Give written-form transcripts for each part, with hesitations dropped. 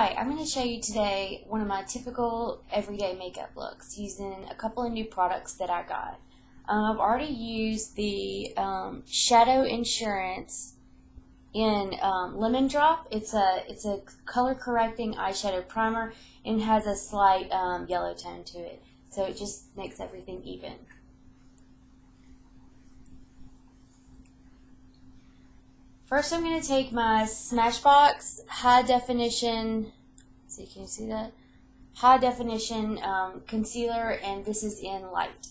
Hi, I'm going to show you today one of my typical everyday makeup looks using a couple of new products that I got. I've already used the Shadow Insurance in Lemon Drop. It's a color correcting eyeshadow primer and has a slight yellow tone to it, so it just makes everything even. First, I'm going to take my Smashbox high definition, so you can see that, high definition concealer, and this is in light.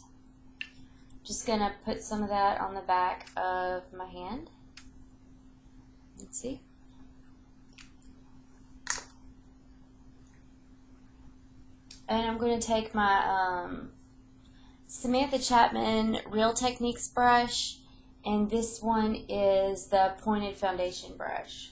Just going to put some of that on the back of my hand. Let's see. And I'm going to take my Samantha Chapman Real Techniques brush. And this one is the pointed foundation brush.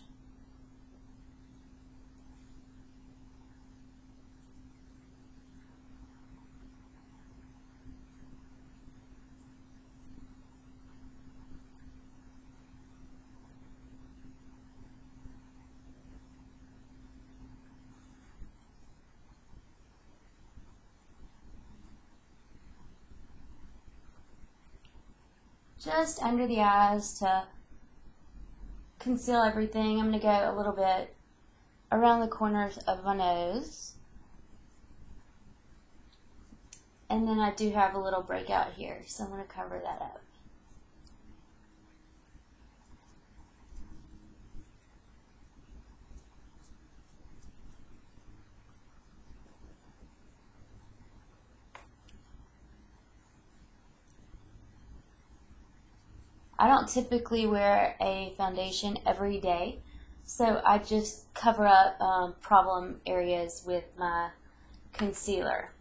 Just under the eyes to conceal everything. I'm going to go a little bit around the corners of my nose. And then I do have a little breakout here, so I'm going to cover that up. I don't typically wear a foundation every day, so I just cover up problem areas with my concealer.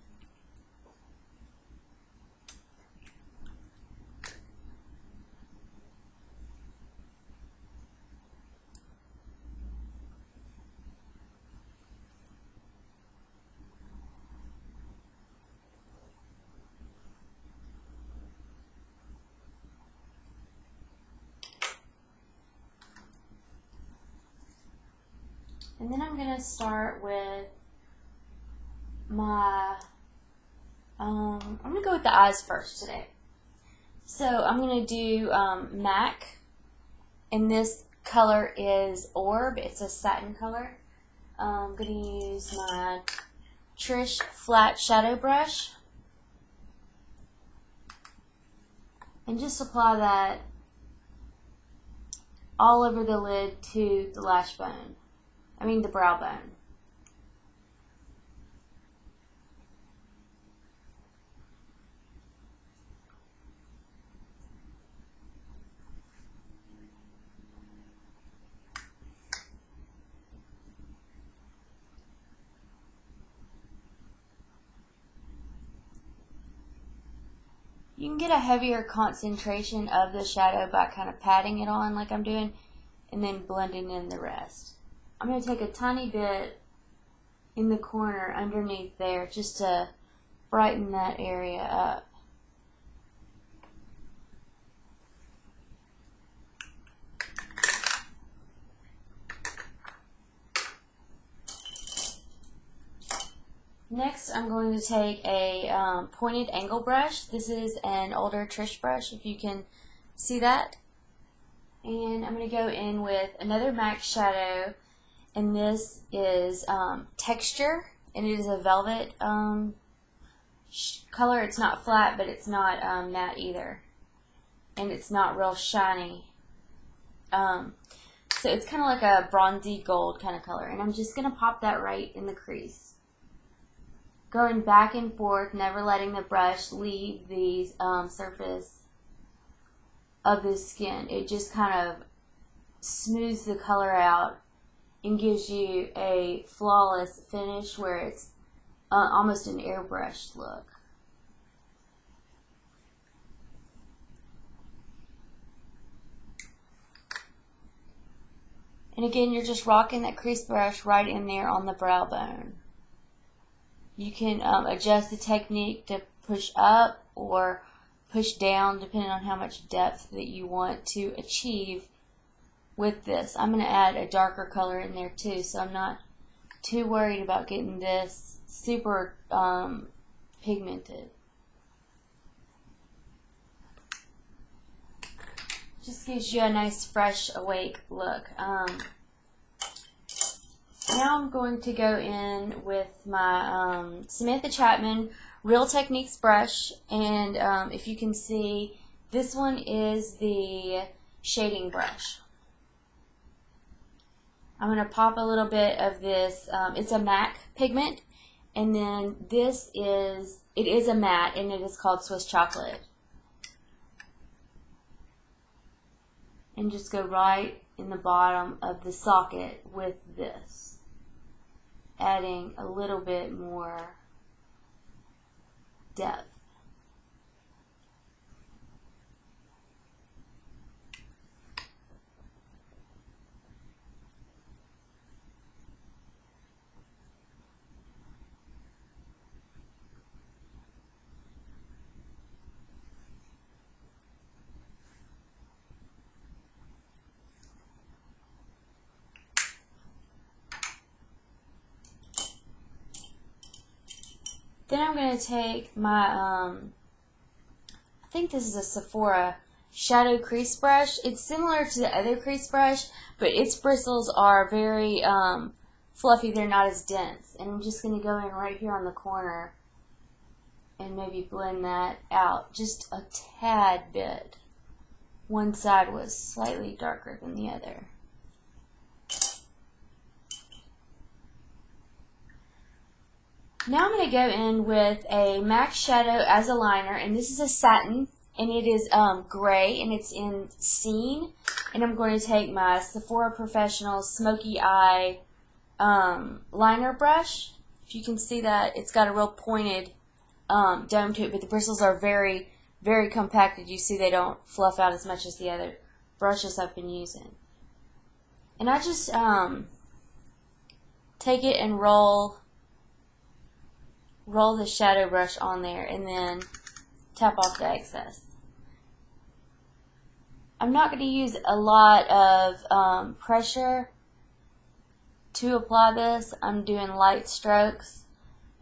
And then I'm going to start with my, I'm going to go with the eyes first today. So I'm going to do MAC, and this color is Orb. It's a satin color. I'm going to use my Trish Flat Shadow Brush. And just apply that all over the lid to the lash bone. The brow bone. You can get a heavier concentration of the shadow by kind of patting it on like I'm doing, and then blending in the rest. I'm going to take a tiny bit in the corner underneath there just to brighten that area up. Next, I'm going to take a pointed angle brush. This is an older Trish brush, if you can see that. And I'm going to go in with another MAC shadow. And this is Texture, and it is a velvet color. It's not flat, but it's not matte either. And it's not real shiny. So it's kind of like a bronzy gold kind of color. And I'm just going to pop that right in the crease. Going back and forth, never letting the brush leave the surface of the skin. It just kind of smooths the color out and gives you a flawless finish where it's almost an airbrushed look. And again, you're just rocking that crease brush right in there on the brow bone. You can adjust the technique to push up or push down depending on how much depth that you want to achieve with this. I'm going to add a darker color in there too, so I'm not too worried about getting this super pigmented. Just gives you a nice, fresh, awake look. Now I'm going to go in with my Samantha Chapman Real Techniques brush, and if you can see, this one is the shading brush. I'm going to pop a little bit of this, it's a MAC pigment, and then this is, it is a matte, and it is called Swiss Chocolate. And just go right in the bottom of the socket with this, adding a little bit more depth. Then I'm going to take my, I think this is a Sephora Shadow Crease Brush. It's similar to the other crease brush, but its bristles are very fluffy. They're not as dense. And I'm just going to go in right here on the corner and maybe blend that out just a tad bit. One side was slightly darker than the other. Now I'm going to go in with a MAC Shadow as a liner, and this is a satin, and it is gray, and it's in Scene. And I'm going to take my Sephora Professional Smoky Eye liner brush. If you can see that, it's got a real pointed dome to it, but the bristles are very, very compacted. You see they don't fluff out as much as the other brushes I've been using. And I just take it and roll the shadow brush on there and then tap off the excess. I'm not going to use a lot of pressure to apply this. I'm doing light strokes.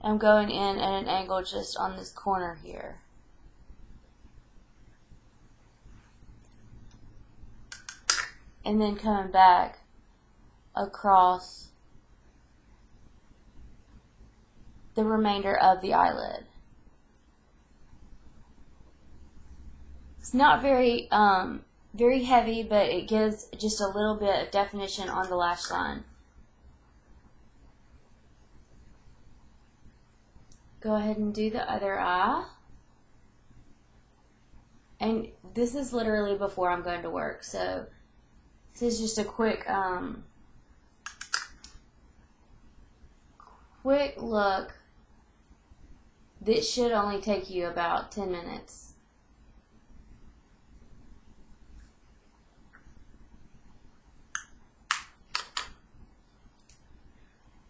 I'm going in at an angle just on this corner here. And then coming back across the remainder of the eyelid. It's not very very heavy, but it gives just a little bit of definition on the lash line. Go ahead and do the other eye. And this is literally before I'm going to work, so this is just a quick look. This should only take you about 10 minutes.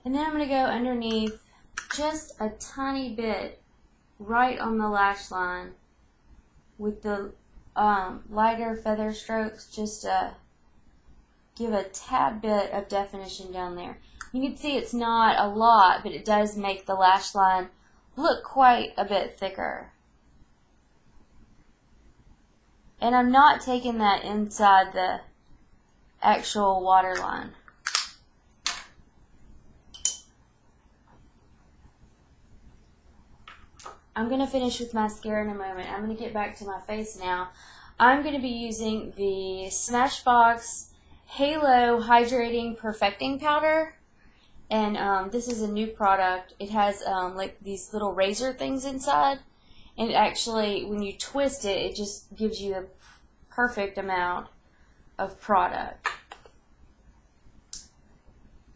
And then I'm going to go underneath just a tiny bit right on the lash line with the lighter feather strokes, just to give a tad bit of definition down there. You can see it's not a lot, but it does make the lash line look quite a bit thicker. And I'm not taking that inside the actual waterline. I'm going to finish with mascara in a moment. I'm going to get back to my face now. I'm going to be using the Smashbox Halo Hydrating Perfecting Powder. And this is a new product. It has like these little razor things inside. And it actually, when you twist it, it just gives you the perfect amount of product.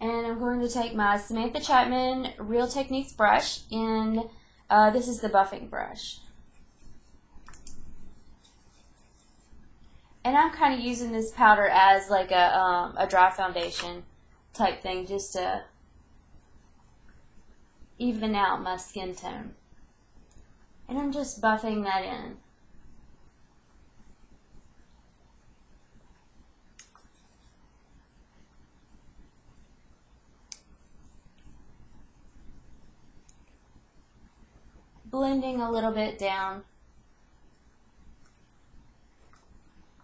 And I'm going to take my Samantha Chapman Real Techniques brush, and this is the buffing brush. And I'm kind of using this powder as like a dry foundation type thing, just to even out my skin tone. And I'm just buffing that in. blending a little bit down.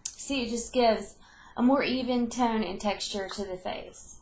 See, it just gives a more even tone and texture to the face.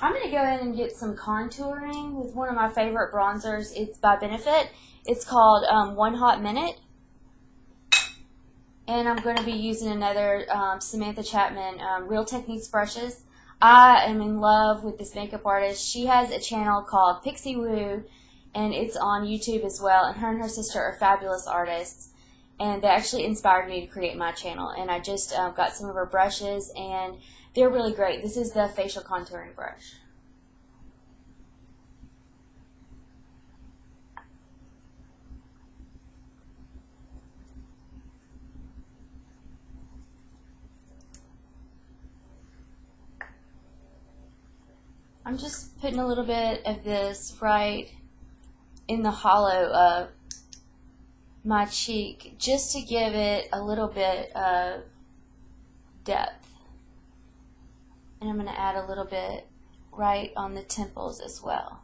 I'm going to go ahead and get some contouring with one of my favorite bronzers. It's by Benefit. It's called One Hot Minute. And I'm going to be using another Samantha Chapman Real Techniques brushes. I am in love with this makeup artist. She has a channel called Pixie Woo, and it's on YouTube as well. And her sister are fabulous artists. And they actually inspired me to create my channel. And I just got some of her brushes, and they're really great. This is the facial contouring brush. I'm just putting a little bit of this right in the hollow of my cheek just to give it a little bit of depth. And I'm going to add a little bit right on the temples as well.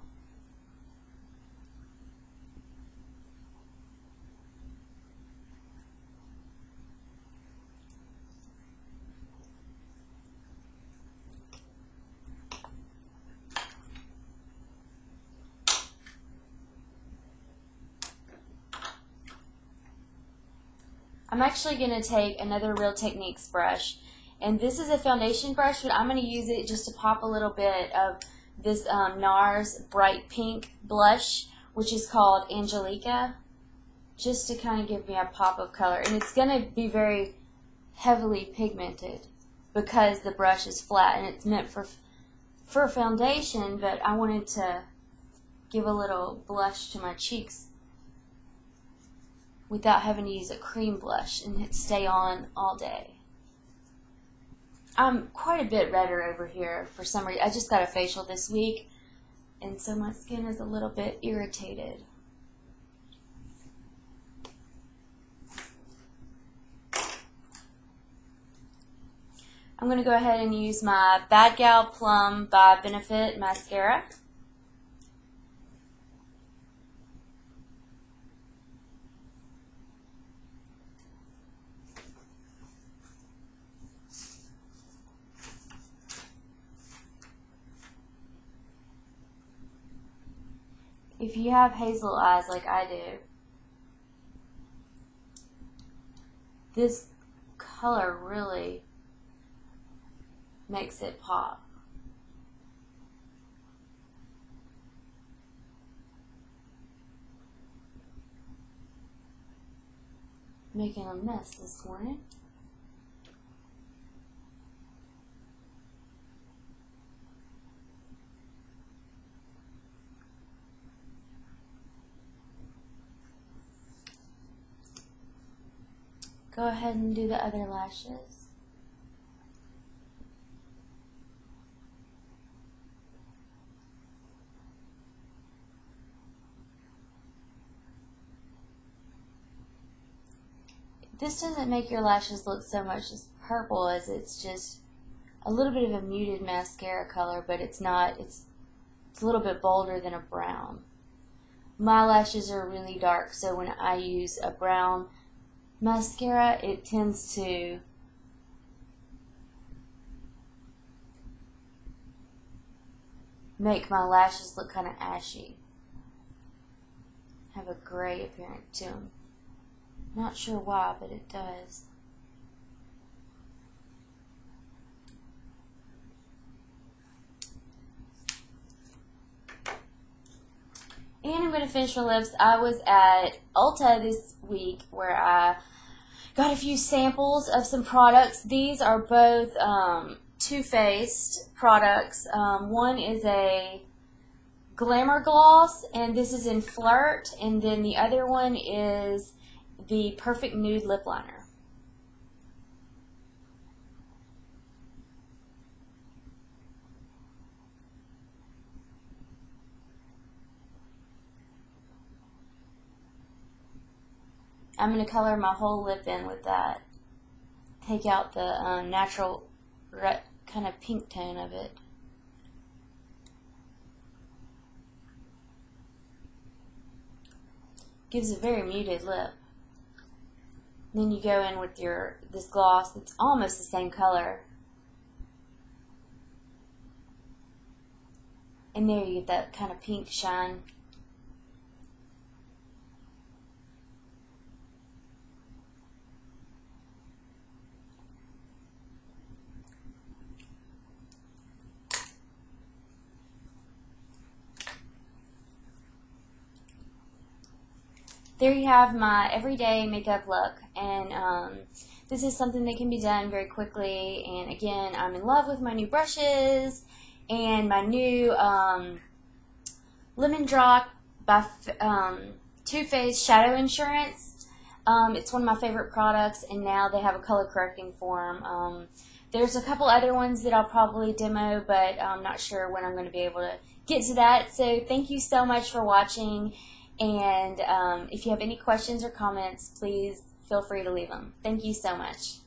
I'm actually going to take another Real Techniques brush, and this is a foundation brush, but I'm going to use it just to pop a little bit of this NARS Bright Pink blush, which is called Angelica, just to kind of give me a pop of color. And it's going to be very heavily pigmented because the brush is flat, and it's meant for foundation, but I wanted to give a little blush to my cheeks without having to use a cream blush and stay on all day. I'm quite a bit redder over here for some reason. I just got a facial this week, and so my skin is a little bit irritated. I'm going to go ahead and use my Bad Gal Plum by Benefit mascara. If you have hazel eyes like I do, this color really makes it pop. Making a mess this morning. Go ahead and do the other lashes. This doesn't make your lashes look so much as purple as it's just a little bit of a muted mascara color, but it's not, it's a little bit bolder than a brown. My lashes are really dark, so when I use a brown mascara, it tends to make my lashes look kind of ashy, have a gray appearance to them. Not sure why, but it does. And I'm going to finish my lips. I was at Ulta this week where I got a few samples of some products. These are both Too Faced products. One is a Glamour Gloss, and this is in Flirt, and then the other one is the Perfect Nude Lip Liner. I'm going to color my whole lip in with that. Take out the natural kind of pink tone of it. Gives a very muted lip. Then you go in with this gloss that's almost the same color. And there you get that kind of pink shine. There you have my everyday makeup look, and this is something that can be done very quickly. And again, I'm in love with my new brushes and my new Lemon Drop by Too Faced Shadow Insurance. It's one of my favorite products, and now they have a color correcting form. There's a couple other ones that I'll probably demo, but I'm not sure when I'm going to be able to get to that. So thank you so much for watching. And if you have any questions or comments, please feel free to leave them. Thank you so much.